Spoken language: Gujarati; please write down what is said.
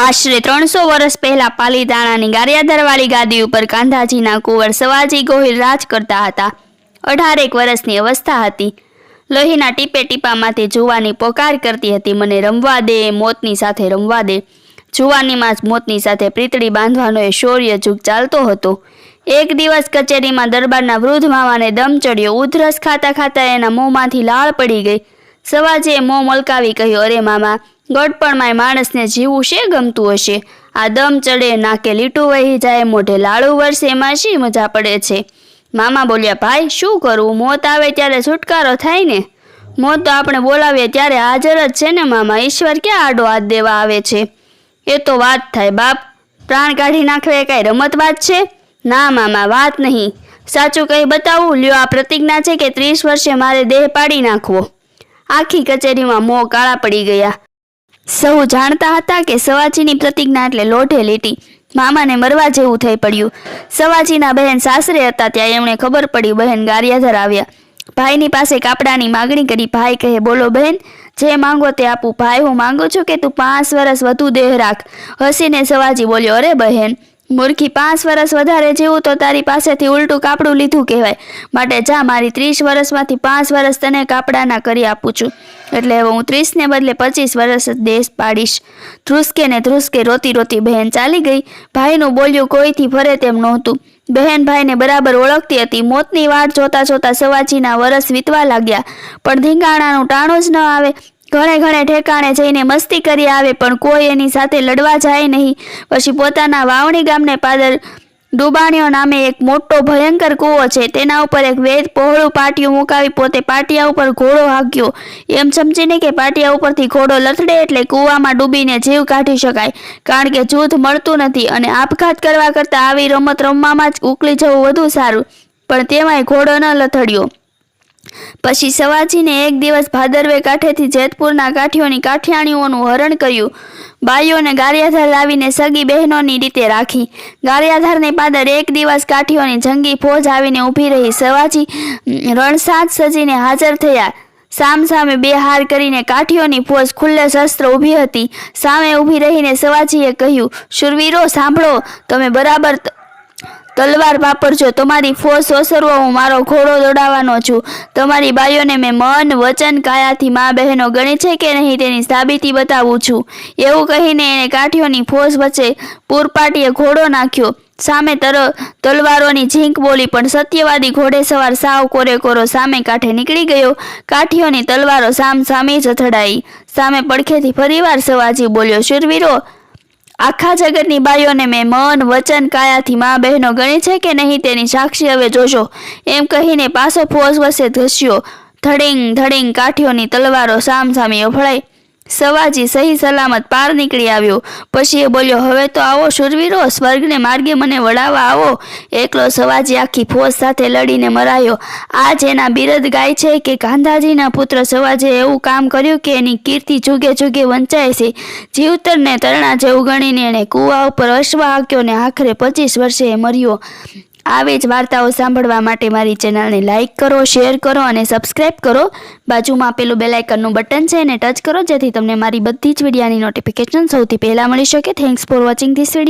આશરે 300 વર્ષ પહેલા પાલીતાણાની ગારિયાધારવાળી ગાદી ઉપર કાંધાજીના કુંવર સવાજી ગોહિલ રાજ કરતા હતા। 18 વર્ષની અવસ્થા હતી। લોહીના ટીપે ટીપામાંથી જુવાની પોકાર કરતી હતી, મને રમવા દે, મોતની સાથે રમવા દે। જુવાનીમાં જ મોતની સાથે પ્રીતળી બાંધવાનો એ શૌર્ય જુગ ચાલતો હતો। એક દિવસ કચેરીમાં દરબારના વૃદ્ધ મામાને દમ ચડ્યો। ઉધરસ ખાતા ખાતા એના મોંમાંથી લાળ પડી ગઈ। સવાજીએ મોં મલકાવી કહ્યું, અરે મામા, ગોળપણમાં માણસને જીવવું છે ગમતું હશે? આ દમ ચડે, નાકે લીટું વહી જાય, મોઢે લાળું વરસે, એમાં શી મજા પડે છે? મામા બોલ્યા, ભાઈ શું કરવું? મોત આવે ત્યારે છુટકારો થાય ને? મોત તો આપણે બોલાવીએ ત્યારે હાજર જ છે ને મામા, ઈશ્વર ક્યાં આડો હાથ દેવા આવે છે? એ તો વાત થાય બાપ, પ્રાણ કાઢી નાખવે એ કાંઈ રમત વાત છે? ના મામા, વાત નહીં, સાચું કહી બતાવું, લ્યો આ પ્રતિજ્ઞા છે કે 30 વર્ષે મારે દેહ પાડી નાખવો। આખી કચેરીમાં મોં કાળા પડી ગયા। સૌ જાણતા હતા કે સવાજીની પ્રતિજ્ઞા એટલે લોઢે લીટી। મામાને મરવા જેવું થઈ પડ્યું। સવાજીના બહેન સાસરે હતા ત્યાં એમણે ખબર પડી, બહેન ગારિયાધાર આવ્યા। ભાઈની પાસે કાપડાની માગણી કરી। ભાઈ કહે, બોલો બહેન, જે માંગો તે આપું। ભાઈ, હું માંગુ છું કે તું 5 વર્ષ વધુ દેહ રાખ। હસીને સવાજી બોલ્યો, અરે બહેન મૂર્ખી, 5 વર્ષ વધારે જીવું તો તારી પાસેથી ઉલટું કાપડું લીધું કહેવાય, માટે જા, મારી 30 વર્ષમાંથી 5 વર્ષ તને કાપડાના કરી આપું છું, એટલે હવે હું 30 ને બદલે 25 વર્ષ જ દેશ પાડીશ। ધ્રુસકે ને ધ્રુસકે રોતી રોતી બહેન ચાલી ગઈ। ભાઈનું બોલ્યું કોઈથી ફરે તેમ નહોતું। બહેન ભાઈને બરાબર ઓળખતી હતી। મોતની વાટ જોતા જોતા સવાજીના વરસ વીતવા લાગ્યા, પણ ધીંગાણાનું ટાણું જ ન આવે। ઘણે ઠેકાણે જઈને મસ્તી કરી આવે, પણ કોઈ એની સાથે લડવા જાય નહીં। પછી પોતાના વાવણી ગામને પાદર ડુબાણીઓ નામે એક મોટો ભયંકર કૂવો છે, તેના ઉપર એક વેદ પહોળું પાટિયું મુકાવી પોતે પાટિયા ઉપર ઘોડો હાંક્યો, એમ સમજીને કે પાટિયા ઉપરથી ઘોડો લથડે એટલે કૂવામાં ડૂબીને જીવ કાઢી શકાય, કારણ કે જૂથ મળતું નથી અને આપઘાત કરવા કરતાં આવી રમત રમવામાં જ ઉકળી જવું વધુ સારું, પણ તેમાંય ઘોડો ન લથડ્યો। પછી સવાજીને એક દિવસ ભાદરવે કાંઠેથી જેતપુરના કાઠીઓની કાઠિયાણીઓનું હરણ કર્યું। બાઈઓને ગારિયાધાર લાવીને સગી બહેનોની રીતે રાખી। ગારિયાધારની પાદર એક દિવસ કાઠીઓની જંગી ફોજ આવીને ઊભી રહી। સવાજી રણસાજ સજીને હાજર થયા। સામ સામે બે હાર કરીને કાઠીઓની ફોજ ખુલ્લે શસ્ત્ર ઊભી હતી। સામે ઊભી રહીને સવાજીએ કહ્યું, શૂરવીરો સાંભળો, તમે બરાબર તલવાર વાપરજો। તમારી ફોજ સોસરવો હું મારો ઘોડો દોડાવવાનો છું। તમારી બાઈઓને મેં મન વચન કાયાથી મા બહેનો ગણી છે કે નહીં તેની સાબિતી બતાવું છું। એવું કહીને એને કાઠીઓની ફોજ વચ્ચે પૂરપાટીએ ઘોડો નાખ્યો। સામે તલવારોની ઝીંક બોલી, પણ સત્યવાદી ઘોડેસવાર સાવ કોરે સામે કાંઠે નીકળી ગયો। કાઠીઓની તલવારો સામ સામે જ અથડાઈ। સામે પડખેથી ફરીવાર સવાજી બોલ્યો, શૂરવીરો, આખા જગતની બાઈઓને મેં મન વચન કાયાથી મા બહેનો ગણી છે કે નહીં તેની સાક્ષી હવે જોશો। એમ કહીને પાછો ફોજ વચ્ચે ધસ્યો। ધડીંગ ધડીંગ કાઠીઓની તલવારો સામ સામે અફળાઈ। સવાજી સહી સલામત પાર નીકળી આવ્યો। પછી એ બોલ્યો, હવે તો આવો શૂરવીરો, સ્વર્ગને માર્ગે મને વળાવવા આવો। એકલો સવાજી આખી ફોજ સાથે લડીને મરાયો। આજ એના બિરદ ગાય છે કે કાંધાજીના પુત્ર સવાજીએ એવું કામ કર્યું કે એની કીર્તિ જુગે જુગે વંચાય છે। જીવતરને તરણા જેવું ગણીને એણે કૂવા ઉપર અશ્વ હાંક્યો ને આખરે 25 વર્ષે મર્યો। આવી જ વાર્તાઓ સાંભળવા માટે મારી ચેનલને લાઇક કરો, શેર કરો અને સબસ્ક્રાઈબ કરો। બાજુમાં આપેલું બેલ આઇકનનું બટન છે એને ટચ કરો, જેથી તમને મારી બધી જ વિડીયોની નોટિફિકેશન સૌથી પહેલાં મળી શકે। Thanks for watching this video.